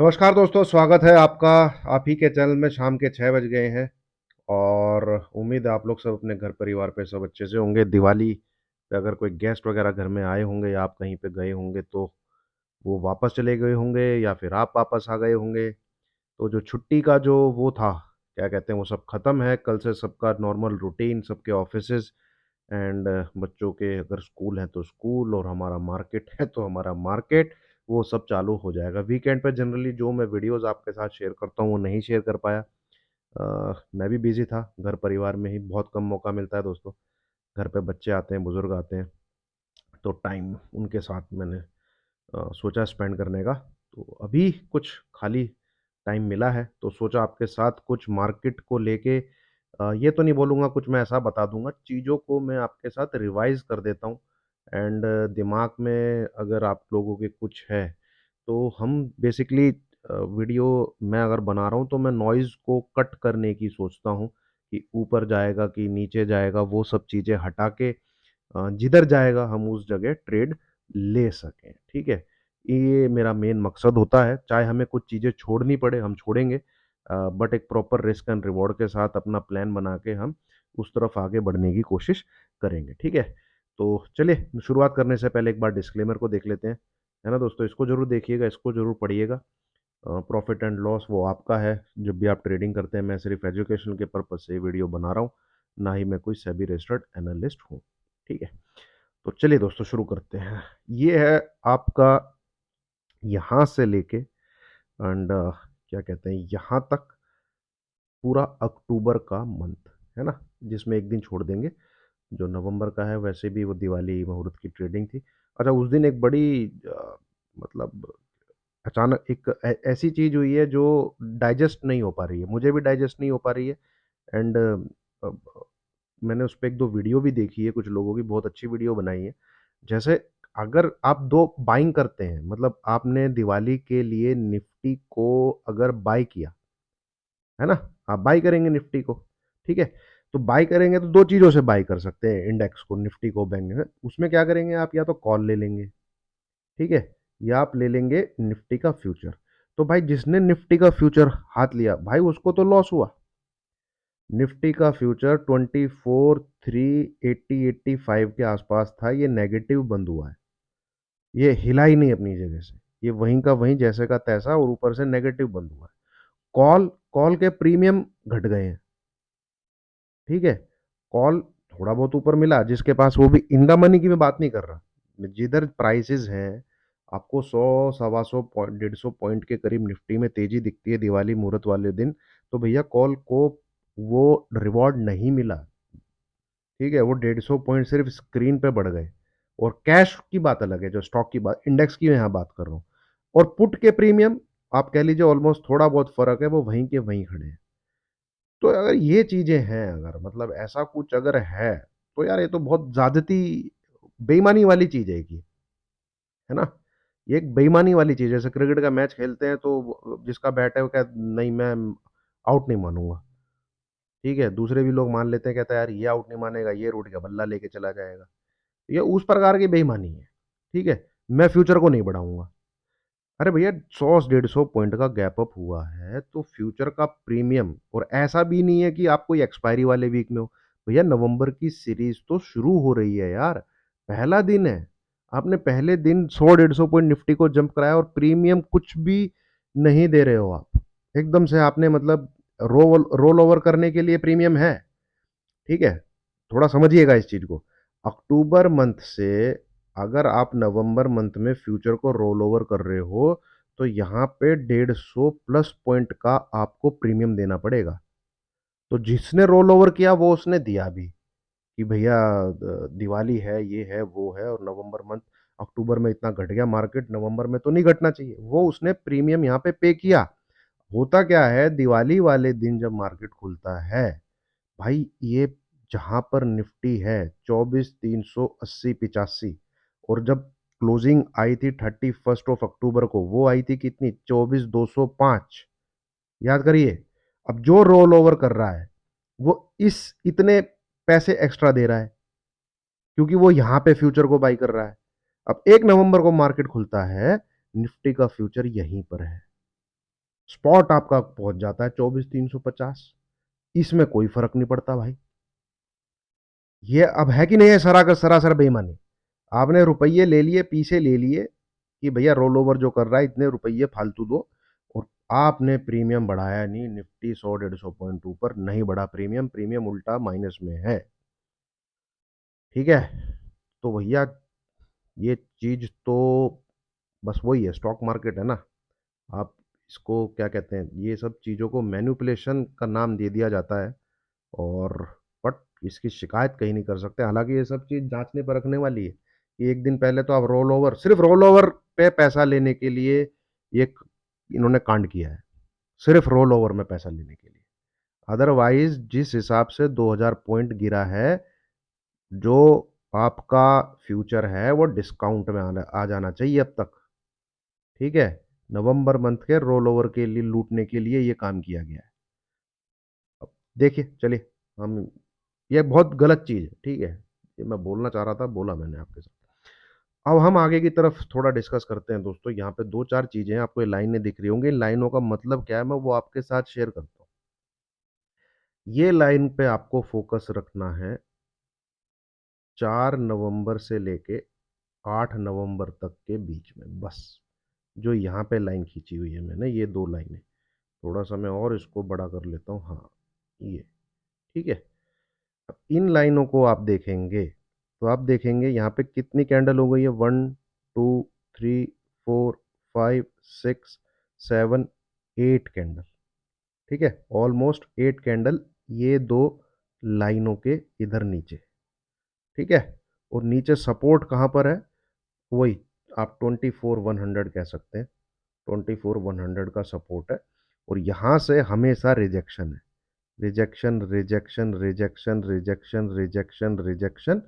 नमस्कार दोस्तों, स्वागत है आपका आप ही के चैनल में। शाम के 6 बज गए हैं और उम्मीद है आप लोग सब अपने घर परिवार पे सब अच्छे से होंगे। दिवाली पे अगर कोई गेस्ट वगैरह घर में आए होंगे या आप कहीं पे गए होंगे तो वो वापस चले गए होंगे या फिर आप वापस आ गए होंगे। तो जो छुट्टी का जो वो था, क्या कहते हैं, वो सब खत्म है। कल से सबका नॉर्मल रूटीन, सबके ऑफिसेज एंड बच्चों के अगर स्कूल है तो स्कूल, और हमारा मार्केट है तो हमारा मार्केट, वो सब चालू हो जाएगा। वीकेंड पे जनरली जो मैं वीडियोस आपके साथ शेयर करता हूँ वो नहीं शेयर कर पाया। मैं भी बिजी था, घर परिवार में ही बहुत कम मौका मिलता है दोस्तों। घर पे बच्चे आते हैं, बुजुर्ग आते हैं, तो टाइम उनके साथ मैंने सोचा स्पेंड करने का। तो अभी कुछ खाली टाइम मिला है तो सोचा आपके साथ कुछ मार्केट को लेके, ये तो नहीं बोलूँगा कुछ मैं ऐसा बता दूँगा, चीज़ों को मैं आपके साथ रिवाइज़ कर देता हूँ। एंड दिमाग में अगर आप लोगों के कुछ है, तो हम बेसिकली वीडियो मैं अगर बना रहा हूँ तो मैं नॉइज़ को कट करने की सोचता हूँ कि ऊपर जाएगा कि नीचे जाएगा, वो सब चीज़ें हटा के जिधर जाएगा हम उस जगह ट्रेड ले सकें, ठीक है? ये मेरा मेन मकसद होता है, चाहे हमें कुछ चीज़ें छोड़नी पड़े, हम छोड़ेंगे, बट एक प्रॉपर रिस्क एंड रिवॉर्ड के साथ अपना प्लान बना के हम उस तरफ आगे बढ़ने की कोशिश करेंगे, ठीक है? तो चलिए शुरुआत करने से पहले एक बार डिस्क्लेमर को देख लेते हैं, है ना दोस्तों? इसको ज़रूर देखिएगा, इसको ज़रूर पढ़िएगा। प्रॉफ़िट एंड लॉस वो आपका है, जब भी आप ट्रेडिंग करते हैं। मैं सिर्फ़ एजुकेशन के पर्पज़ से ये वीडियो बना रहा हूँ, ना ही मैं कोई सेबी रजिस्टर्ड एनालिस्ट हूँ, ठीक है? तो चलिए दोस्तों शुरू करते हैं। ये है आपका यहाँ से लेके एंड क्या कहते हैं यहाँ तक पूरा अक्टूबर का मंथ, है ना? जिसमें 1 दिन छोड़ देंगे, जो नवंबर का है। वैसे भी वो दिवाली मुहूर्त की ट्रेडिंग थी। अच्छा, उस दिन एक बड़ी मतलब अचानक एक ऐसी चीज़ हुई है जो डाइजेस्ट नहीं हो पा रही है। मुझे भी डाइजेस्ट नहीं हो पा रही है एंड मैंने उस पे 1-2 वीडियो भी देखी है, कुछ लोगों की बहुत अच्छी वीडियो बनाई है। जैसे अगर आप 2 बाइंग करते हैं, मतलब आपने दिवाली के लिए निफ्टी को अगर बाय किया, है ना? आप बाय करेंगे निफ्टी को, ठीक है? तो बाय करेंगे तो 2 चीज़ों से बाय कर सकते हैं इंडेक्स को, निफ्टी को, बैंक में। उसमें क्या करेंगे आप, या तो कॉल ले लेंगे, ठीक है? या आप ले लेंगे निफ्टी का फ्यूचर। तो भाई जिसने निफ्टी का फ्यूचर हाथ लिया, भाई उसको तो लॉस हुआ। निफ्टी का फ्यूचर 24 3 80 85 के आसपास था, ये नेगेटिव बंद हुआ है। ये हिला ही नहीं अपनी जगह से। ये वहीं का वहीं जैसे का तैसा, और ऊपर से नेगेटिव बंद हुआ है। कॉल कॉल के प्रीमियम घट गए हैं, ठीक है? कॉल थोड़ा बहुत ऊपर मिला जिसके पास, वो भी इन द मनी की मैं बात नहीं कर रहा। जिधर प्राइसेज़ हैं, आपको 100 सवा 100 पॉइंट 150 पॉइंट के करीब निफ्टी में तेज़ी दिखती है दिवाली मुहूर्त वाले दिन, तो भैया कॉल को वो रिवॉर्ड नहीं मिला। ठीक है, वो 150 पॉइंट सिर्फ स्क्रीन पे बढ़ गए। और कैश की बात अलग है, जो स्टॉक की बात, इंडेक्स की मैं यहाँ बात कर रहा हूँ। और पुट के प्रीमियम आप कह लीजिए ऑलमोस्ट थोड़ा बहुत फ़र्क है, वो वहीं के वहीं खड़े हैं। तो अगर ये चीज़ें हैं, अगर मतलब ऐसा कुछ अगर है, तो यार ये तो बहुत ज़्यादती, बेईमानी वाली चीज़ है ये, है ना? ये एक बेईमानी वाली चीज़ है। जैसे क्रिकेट का मैच खेलते हैं तो जिसका बैट है वो कहता नहीं, मैं आउट नहीं मानूँगा। ठीक है? दूसरे भी लोग मान लेते हैं, कहता है यार ये आउट नहीं मानेगा, ये रूठ गया, बल्ला लेके चला जाएगा। ये उस प्रकार की बेईमानी है, ठीक है? मैं फ्यूचर को नहीं बढ़ाऊँगा। अरे भैया 100 150 पॉइंट का गैप अप हुआ है, तो फ्यूचर का प्रीमियम, और ऐसा भी नहीं है कि आप कोई एक्सपायरी वाले वीक में हो। भैया नवंबर की सीरीज़ तो शुरू हो रही है यार, पहला दिन है। आपने पहले दिन 100 150 पॉइंट निफ्टी को जंप कराया और प्रीमियम कुछ भी नहीं दे रहे हो आप। एकदम से आपने मतलब रोल ओवर करने के लिए प्रीमियम है। ठीक है? थोड़ा समझिएगा इस चीज़ को। अक्टूबर मंथ से अगर आप नवंबर मंथ में फ्यूचर को रोल ओवर कर रहे हो, तो यहाँ पे 150 प्लस पॉइंट का आपको प्रीमियम देना पड़ेगा। तो जिसने रोल ओवर किया वो उसने दिया भी, कि भैया दिवाली है, ये है, वो है, और नवंबर मंथ, अक्टूबर में इतना घट गया मार्केट, नवंबर में तो नहीं घटना चाहिए। वो उसने प्रीमियम यहाँ पे पे किया। होता क्या है, दिवाली वाले दिन जब मार्केट खुलता है, भाई ये जहाँ पर निफ्टी है 24,380-85, और जब क्लोजिंग आई थी 31 अक्टूबर को, वो आई थी कितनी, 24,205। याद करिए। अब जो रोल ओवर कर रहा है वो इस इतने पैसे एक्स्ट्रा दे रहा है, क्योंकि वो यहाँ पे फ्यूचर को बाई कर रहा है। अब 1 नवंबर को मार्केट खुलता है, निफ्टी का फ्यूचर यहीं पर है, स्पॉट आपका पहुंच जाता है 24,350। इसमें कोई फर्क नहीं पड़ता भाई। ये अब है कि नहीं है सरासर सरासर बेईमानी। आपने रुपये ले लिए, पीछे ले लिए कि भैया रोल ओवर जो कर रहा है इतने रुपये फालतू दो, और आपने प्रीमियम बढ़ाया नहीं। निफ्टी 100 150 पॉइंट ऊपर नहीं बढ़ा प्रीमियम, प्रीमियम उल्टा माइनस में है। ठीक है, तो भैया ये चीज तो बस वही है, स्टॉक मार्केट है ना। आप इसको क्या कहते हैं, ये सब चीजों को मैनिपुलेशन का नाम दे दिया जाता है। और बट इसकी शिकायत कहीं नहीं कर सकते। हालांकि ये सब चीज जांचने परखने वाली है कि एक दिन पहले तो आप रोल ओवर, सिर्फ रोल ओवर पे पैसा लेने के लिए ये इन्होंने कांड किया है, सिर्फ रोल ओवर में पैसा लेने के लिए। अदरवाइज जिस हिसाब से 2000 पॉइंट गिरा है, जो आपका फ्यूचर है वो डिस्काउंट में आ जाना चाहिए अब तक। ठीक है, नवंबर मंथ के रोल ओवर के लिए लूटने के लिए ये काम किया गया है। अब देखिए चलिए, हम, ये बहुत गलत चीज है। ठीक है, ये मैं बोलना चाह रहा था, बोला मैंने आपके साथ। अब हम आगे की तरफ थोड़ा डिस्कस करते हैं दोस्तों। यहाँ पे दो चार चीजें हैं, आपको ये लाइनें दिख रही होंगी, इन लाइनों का मतलब क्या है मैं वो आपके साथ शेयर करता हूँ। ये लाइन पे आपको फोकस रखना है 4 नवंबर से लेके 8 नवंबर तक के बीच में, बस। जो यहाँ पे लाइन खींची हुई है मैंने, ये दो लाइनें, थोड़ा सा मैं और इसको बड़ा कर लेता हूँ, हाँ ये। ठीक है, अब इन लाइनों को आप देखेंगे तो आप देखेंगे यहाँ पे कितनी कैंडल हो गई है, 1 2 3 4 5 6 7 8 कैंडल। ठीक है, ऑलमोस्ट 8 कैंडल ये दो लाइनों के इधर नीचे। ठीक है, और नीचे सपोर्ट कहाँ पर है, वही आप 24,100 कह सकते हैं। 24,100 का सपोर्ट है, और यहाँ से हमेशा रिजेक्शन है। Rejection rejection rejection rejection rejection rejection,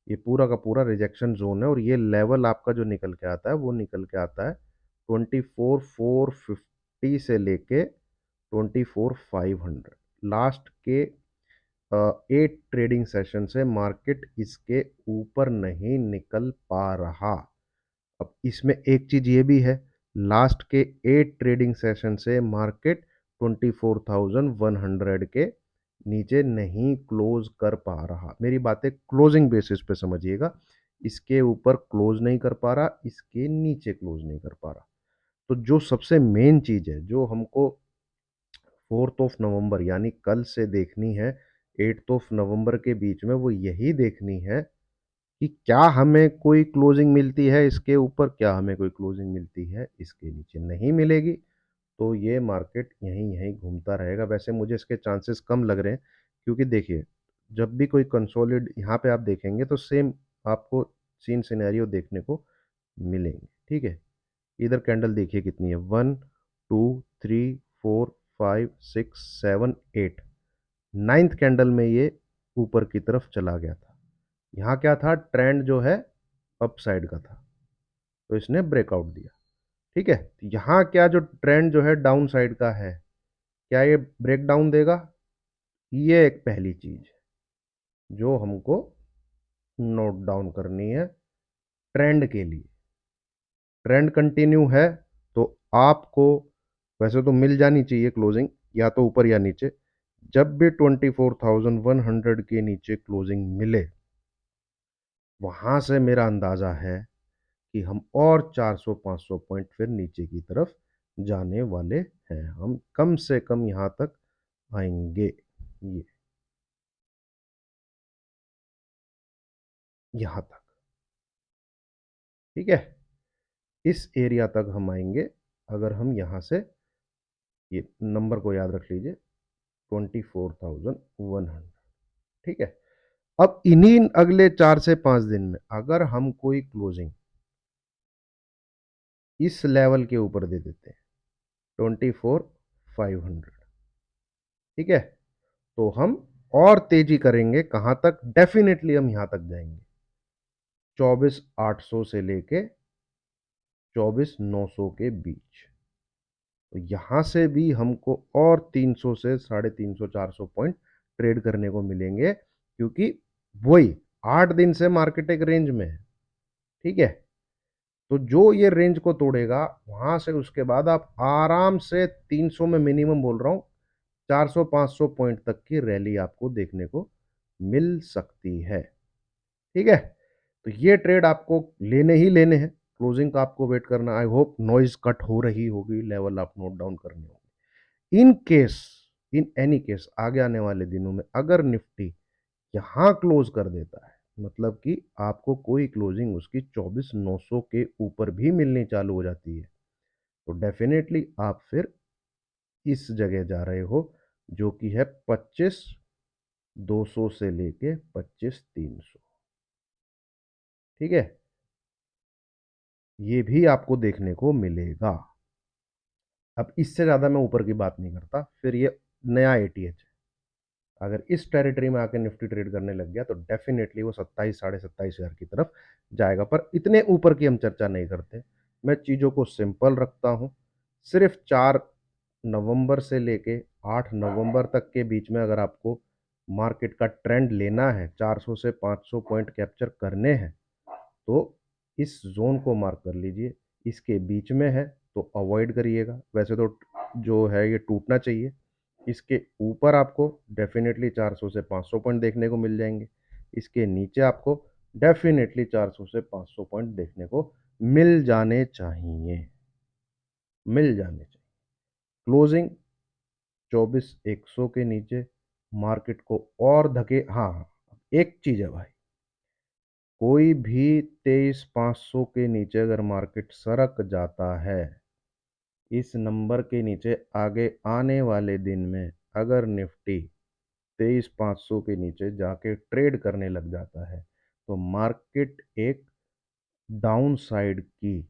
ये पूरा का पूरा रिजेक्शन जोन है। और ये लेवल आपका जो निकल के आता है वो निकल के आता है 24,450 से लेके 24,500। लास्ट के 8 ट्रेडिंग सेशन से मार्केट इसके ऊपर नहीं निकल पा रहा। अब इसमें एक चीज ये भी है, लास्ट के 8 ट्रेडिंग सेशन से मार्केट 24,100 के नीचे नहीं क्लोज कर पा रहा। मेरी बातें क्लोजिंग बेसिस पे समझिएगा, इसके ऊपर क्लोज नहीं कर पा रहा, इसके नीचे क्लोज नहीं कर पा रहा। तो जो सबसे मेन चीज है जो हमको 4 नवंबर यानी कल से देखनी है 8 नवंबर के बीच में, वो यही देखनी है कि क्या हमें कोई क्लोजिंग मिलती है इसके ऊपर, क्या हमें कोई क्लोजिंग मिलती है इसके नीचे। नहीं मिलेगी तो ये मार्केट यहीं यहीं घूमता रहेगा। वैसे मुझे इसके चांसेस कम लग रहे हैं, क्योंकि देखिए जब भी कोई कंसोलिड यहाँ पे आप देखेंगे तो सेम आपको सीन सिनेरियो देखने को मिलेंगे। ठीक है, इधर कैंडल देखिए कितनी है, 1 2 3 4 5 6 7 8, नाइन्थ कैंडल में ये ऊपर की तरफ चला गया था। यहाँ क्या था, ट्रेंड जो है अप साइड का था, तो इसने ब्रेकआउट दिया। ठीक है, तो यहाँ क्या जो ट्रेंड जो है डाउन साइड का है, क्या ये ब्रेक डाउन देगा, ये एक पहली चीज है जो हमको नोट डाउन करनी है। ट्रेंड के लिए ट्रेंड कंटिन्यू है तो आपको वैसे तो मिल जानी चाहिए क्लोजिंग, या तो ऊपर या नीचे। जब भी 24,100 के नीचे क्लोजिंग मिले, वहां से मेरा अंदाजा है कि हम और 400 500 पॉइंट फिर नीचे की तरफ जाने वाले हैं। हम कम से कम यहां तक आएंगे, ये यहां तक। ठीक है, इस एरिया तक हम आएंगे अगर हम यहां से, ये नंबर को याद रख लीजिए, 24,100। ठीक है, अब इन्हीं अगले 4 से 5 दिन में अगर हम कोई क्लोजिंग इस लेवल के ऊपर दे देते हैं, 24,500, ठीक है, तो हम और तेजी करेंगे। कहां तक, डेफिनेटली हम यहां तक जाएंगे, 24,800 से लेके 24,900 के बीच। तो यहां से भी हमको और 300 से 350 400 पॉइंट ट्रेड करने को मिलेंगे, क्योंकि वही 8 दिन से मार्केट एक रेंज में है। ठीक है, तो जो ये रेंज को तोड़ेगा, वहां से उसके बाद आप आराम से 300 में मिनिमम बोल रहा हूं, 400-500 पॉइंट तक की रैली आपको देखने को मिल सकती है। ठीक है, तो ये ट्रेड आपको लेने ही लेने हैं। क्लोजिंग का आपको वेट करना। आई होप नॉइज कट हो रही होगी, लेवल आप नोट डाउन करने होंगे। In case, in any case, आगे आने वाले दिनों में अगर निफ्टी यहां क्लोज कर देता है, मतलब कि आपको कोई क्लोजिंग उसकी 24,900 के ऊपर भी मिलनी चालू हो जाती है, तो डेफिनेटली आप फिर इस जगह जा रहे हो, जो कि है 25,200 से लेके 25,300। ठीक है, ये भी आपको देखने को मिलेगा। अब इससे ज़्यादा मैं ऊपर की बात नहीं करता, फिर ये नया एटीएच है। अगर इस टेरिटरी में आके निफ्टी ट्रेड करने लग गया तो डेफिनेटली वो 27 साढ़े 27,000 की तरफ जाएगा, पर इतने ऊपर की हम चर्चा नहीं करते। मैं चीज़ों को सिंपल रखता हूँ। सिर्फ 4 नवंबर से लेके 8 नवंबर तक के बीच में अगर आपको मार्केट का ट्रेंड लेना है, 400 से 500 पॉइंट कैप्चर करने हैं, तो इस जोन को मार्क कर लीजिए। इसके बीच में है तो अवॉइड करिएगा। वैसे तो जो है ये टूटना चाहिए। इसके ऊपर आपको डेफिनेटली 400 से 500 पॉइंट देखने को मिल जाएंगे। इसके नीचे आपको डेफिनेटली 400 से 500 पॉइंट देखने को मिल जाने चाहिए, मिल जाने चाहिए। क्लोजिंग 24,100 के नीचे मार्केट को और धके, हाँ हाँ, एक चीज है भाई, कोई भी 23,500 के नीचे अगर मार्केट सरक जाता है, इस नंबर के नीचे आगे आने वाले दिन में अगर निफ्टी 23,500 के नीचे जाके ट्रेड करने लग जाता है, तो मार्केट एक डाउन साइड की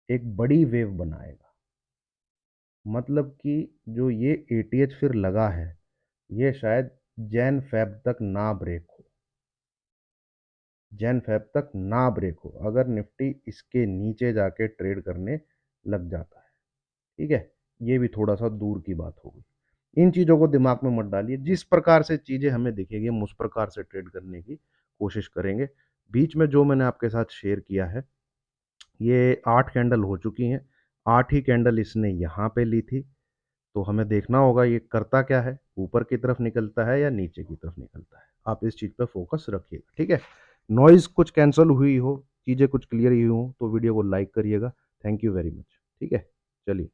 एक बड़ी वेव बनाएगा। मतलब कि जो ये एटीएच फिर लगा है, ये शायद जैन फेब तक ना ब्रेक हो, जैन फेब तक ना ब्रेक हो, अगर निफ्टी इसके नीचे जाके ट्रेड करने लग जाता है। ठीक है, ये भी थोड़ा सा दूर की बात होगी। इन चीज़ों को दिमाग में मत डालिए। जिस प्रकार से चीज़ें हमें दिखेगी हम उस प्रकार से ट्रेड करने की कोशिश करेंगे। बीच में जो मैंने आपके साथ शेयर किया है, ये 8 कैंडल हो चुकी हैं। 8 ही कैंडल इसने यहाँ पे ली थी, तो हमें देखना होगा ये करता क्या है, ऊपर की तरफ निकलता है या नीचे की तरफ निकलता है। आप इस चीज़ पे फोकस रखिएगा। ठीक है, नॉइज़ कुछ कैंसिल हुई हो, चीज़ें कुछ क्लियर हुई हो, तो वीडियो को लाइक करिएगा। Thank you very much. ठीक है, चलिए।